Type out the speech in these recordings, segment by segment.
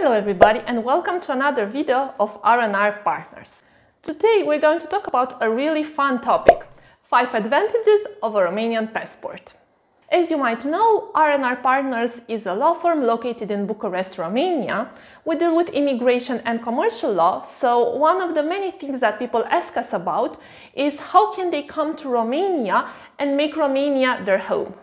Hello everybody and welcome to another video of R&R Partners. Today we're going to talk about a really fun topic, 5 advantages of a Romanian passport. As you might know, R&R Partners is a law firm located in Bucharest, Romania. We deal with immigration and commercial law, so one of the many things that people ask us about is how can they come to Romania and make Romania their home.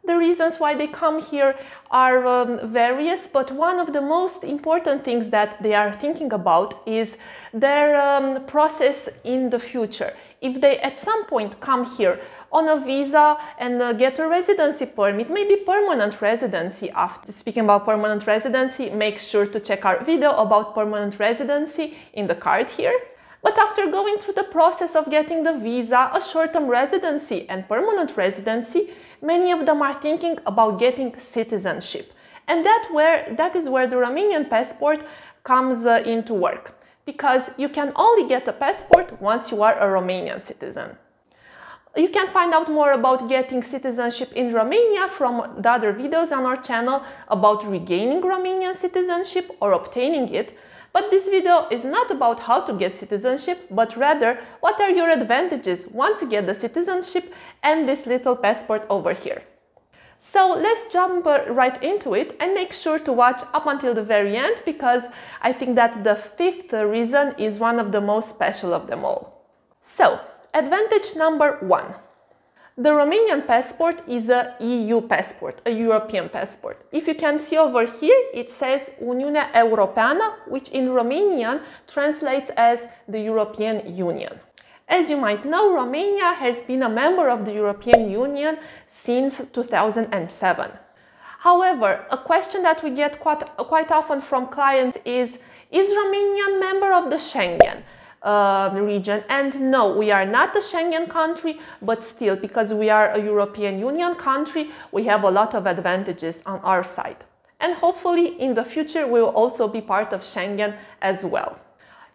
The reasons why they come here are various, but one of the most important things that they are thinking about is their process in the future. If they at some point come here on a visa and get a residency permit, maybe permanent residency. After speaking about permanent residency, make sure to check our video about permanent residency in the card here. But after going through the process of getting the visa, a short-term residency and permanent residency, many of them are thinking about getting citizenship. And that is where the Romanian passport comes into work. Because you can only get a passport once you are a Romanian citizen. You can find out more about getting citizenship in Romania from the other videos on our channel about regaining Romanian citizenship or obtaining it. But this video is not about how to get citizenship, but rather what are your advantages once you get the citizenship and this little passport over here. So let's jump right into it and make sure to watch up until the very end, because I think that the 5th reason is one of the most special of them all. So, advantage number 1. The Romanian passport is a EU passport, a European passport. If you can see over here, it says Uniunea Europeană, which in Romanian translates as the European Union. As you might know, Romania has been a member of the European Union since 2007. However, a question that we get quite often from clients is Romania a member of the Schengen region? And no, we are not a Schengen country, but still, because we are a European Union country, we have a lot of advantages on our side. And hopefully in the future we will also be part of Schengen as well.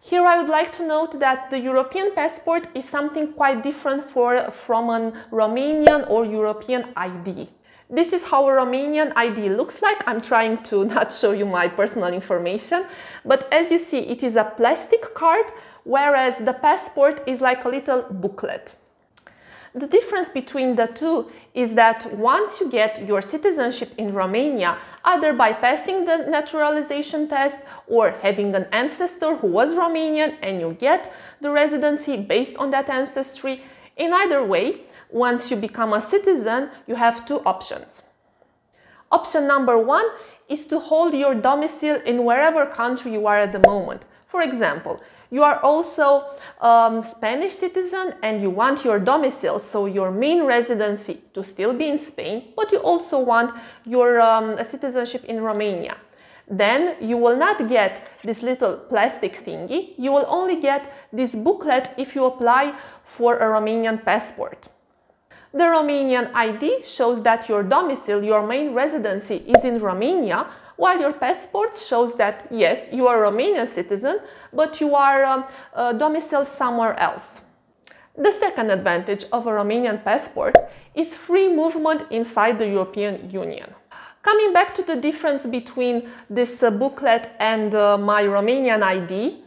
Here I would like to note that the European passport is something quite different from a Romanian or European ID. This is how a Romanian ID looks like. I'm trying to not show you my personal information, but as you see, it is a plastic card, whereas the passport is like a little booklet. The difference between the two is that once you get your citizenship in Romania, either by passing the naturalization test or having an ancestor who was Romanian and you get the residency based on that ancestry, in either way, once you become a citizen, you have 2 options. Option number 1 is to hold your domicile in wherever country you are at the moment. For example, you are also Spanish citizen and you want your domicile, so your main residency, to still be in Spain, but you also want your citizenship in Romania. Then you will not get this little plastic thingy, you will only get this booklet if you apply for a Romanian passport. The Romanian ID shows that your domicile, your main residency, is in Romania, while your passport shows that, yes, you are a Romanian citizen, but you are domiciled somewhere else. The second advantage of a Romanian passport is free movement inside the European Union. Coming back to the difference between this booklet and my Romanian ID,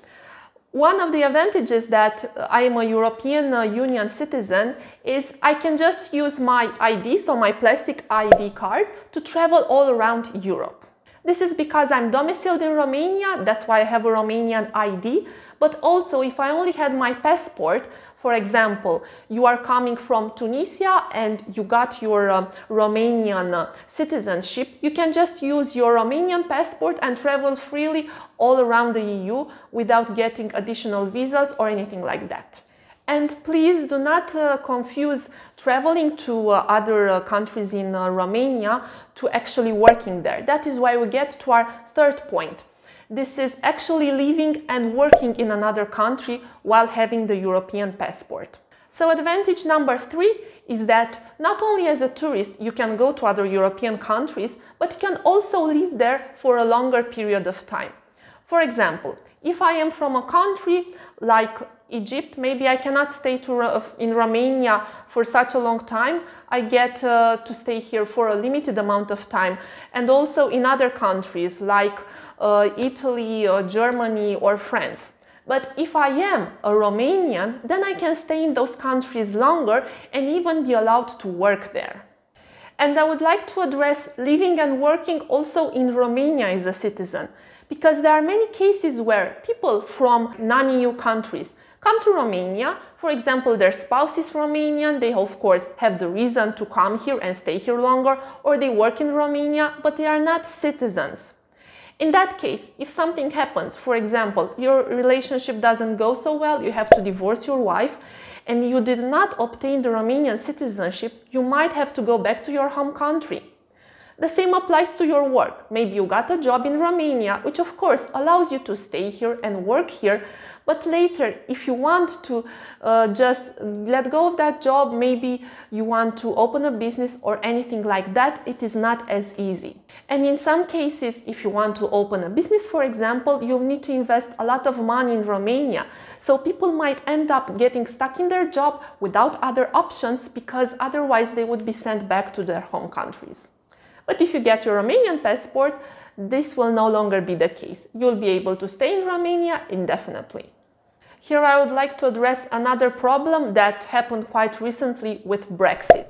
one of the advantages that I am a European Union citizen is I can just use my ID, so my plastic ID card, to travel all around Europe. This is because I'm domiciled in Romania, that's why I have a Romanian ID, but also if I only had my passport, for example, you are coming from Tunisia and you got your Romanian citizenship, you can just use your Romanian passport and travel freely all around the EU without getting additional visas or anything like that. And please do not confuse traveling to other countries in Romania to actually working there. That is why we get to our 3rd point. This is actually living and working in another country while having the European passport. So advantage number 3 is that not only as a tourist you can go to other European countries, but you can also live there for a longer period of time. For example, if I am from a country like Egypt, maybe I cannot stay in Romania for such a long time. I get to stay here for a limited amount of time. And also in other countries like Italy, or Germany, or France. But if I am a Romanian, then I can stay in those countries longer and even be allowed to work there. And I would like to address living and working also in Romania as a citizen, because there are many cases where people from non-EU countries come to Romania. For example, their spouse is Romanian, they of course have the reason to come here and stay here longer, or they work in Romania, but they are not citizens. In that case, if something happens, for example, your relationship doesn't go so well, you have to divorce your wife, and you did not obtain the Romanian citizenship, you might have to go back to your home country. The same applies to your work. Maybe you got a job in Romania, which of course allows you to stay here and work here, but later, if you want to just let go of that job, maybe you want to open a business or anything like that, it is not as easy. And in some cases, if you want to open a business, for example, you need to invest a lot of money in Romania. So people might end up getting stuck in their job without other options, because otherwise they would be sent back to their home countries. But if you get your Romanian passport, this will no longer be the case. You'll be able to stay in Romania indefinitely. Here I would like to address another problem that happened quite recently with Brexit.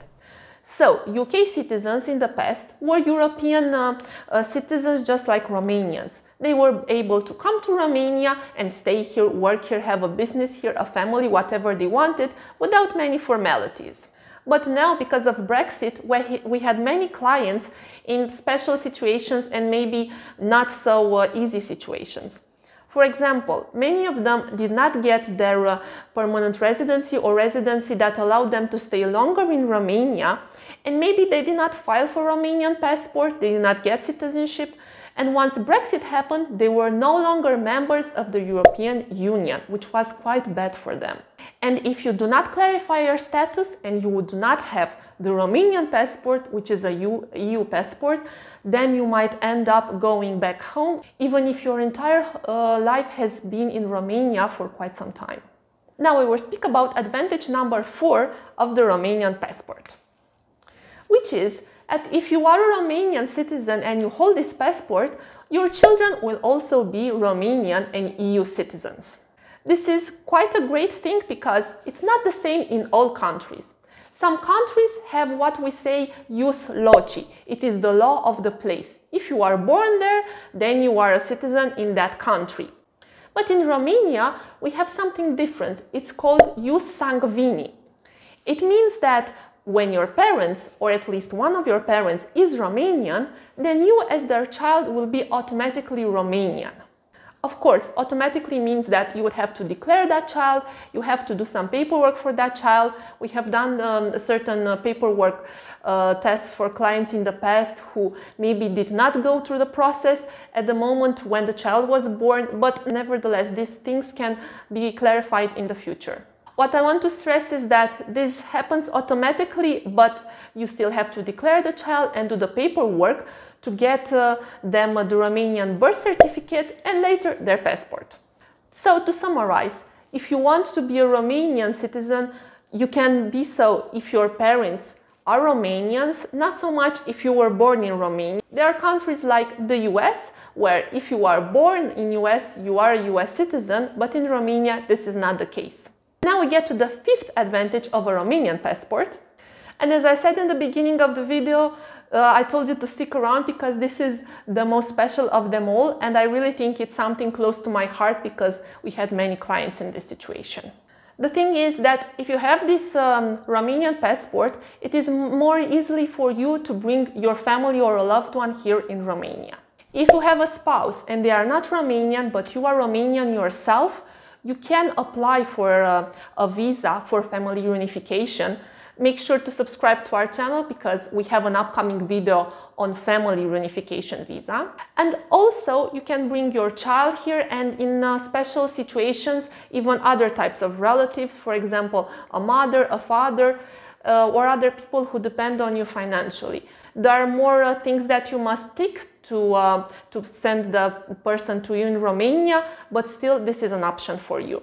So, UK citizens in the past were European citizens just like Romanians. They were able to come to Romania and stay here, work here, have a business here, a family, whatever they wanted, without many formalities. But now, because of Brexit, we had many clients in special situations and maybe not so easy situations. For example, many of them did not get their permanent residency or residency that allowed them to stay longer in Romania, and maybe they did not file for Romanian passport, they did not get citizenship, and once Brexit happened, they were no longer members of the European Union, which was quite bad for them. And if you do not clarify your status and you do not have the Romanian passport, which is a EU passport, then you might end up going back home, even if your entire life has been in Romania for quite some time. Now we will speak about advantage number 4 of the Romanian passport, which is that if you are a Romanian citizen and you hold this passport, your children will also be Romanian and EU citizens. This is quite a great thing because it's not the same in all countries. Some countries have what we say jus loci. It is the law of the place. If you are born there, then you are a citizen in that country. But in Romania, we have something different. It's called jus sanguinis. It means that when your parents, or at least one of your parents, is Romanian, then you as their child will be automatically Romanian. Of course, automatically means that you would have to declare that child, you have to do some paperwork for that child. We have done certain paperwork tests for clients in the past who maybe did not go through the process at the moment when the child was born, but nevertheless, these things can be clarified in the future. What I want to stress is that this happens automatically, but you still have to declare the child and do the paperwork to get them the Romanian birth certificate and later their passport. So to summarize, if you want to be a Romanian citizen, you can be so if your parents are Romanians, not so much if you were born in Romania. There are countries like the US, where if you are born in US, you are a US citizen, but in Romania this is not the case. Now we get to the 5th advantage of a Romanian passport. And as I said in the beginning of the video, I told you to stick around because this is the most special of them all, and I really think it's something close to my heart because we had many clients in this situation. The thing is that if you have this Romanian passport, it is more easily for you to bring your family or a loved one here in Romania. If you have a spouse and they are not Romanian, but you are Romanian yourself, you can apply for a visa for family reunification. Make sure to subscribe to our channel because we have an upcoming video on family reunification visa. And also you can bring your child here, and in special situations, even other types of relatives, for example, a mother, a father, or other people who depend on you financially. There are more things that you must tick to send the person to you in Romania, but still this is an option for you.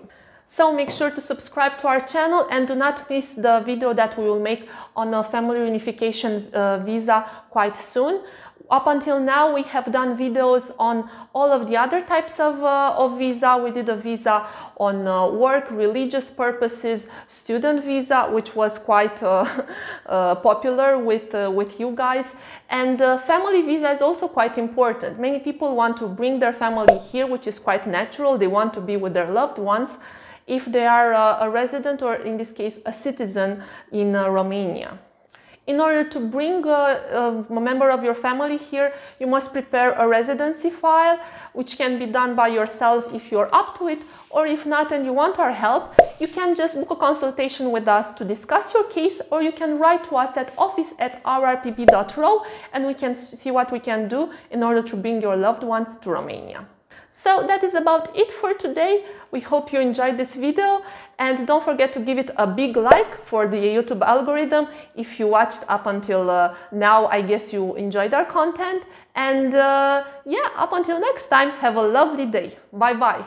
So make sure to subscribe to our channel and do not miss the video that we will make on a family reunification visa quite soon. Up until now, we have done videos on all of the other types of visa. We did a visa on work, religious purposes, student visa, which was quite popular with you guys. And family visa is also quite important. Many people want to bring their family here, which is quite natural. They want to be with their loved ones if they are a resident, or in this case, a citizen in Romania. In order to bring a member of your family here, you must prepare a residency file, which can be done by yourself if you're up to it, or if not and you want our help, you can just book a consultation with us to discuss your case, or you can write to us at office@rrpb.ro and we can see what we can do in order to bring your loved ones to Romania. So that is about it for today. We hope you enjoyed this video, and don't forget to give it a big like for the YouTube algorithm. If you watched up until now, I guess you enjoyed our content. And yeah, up until next time, have a lovely day. Bye bye.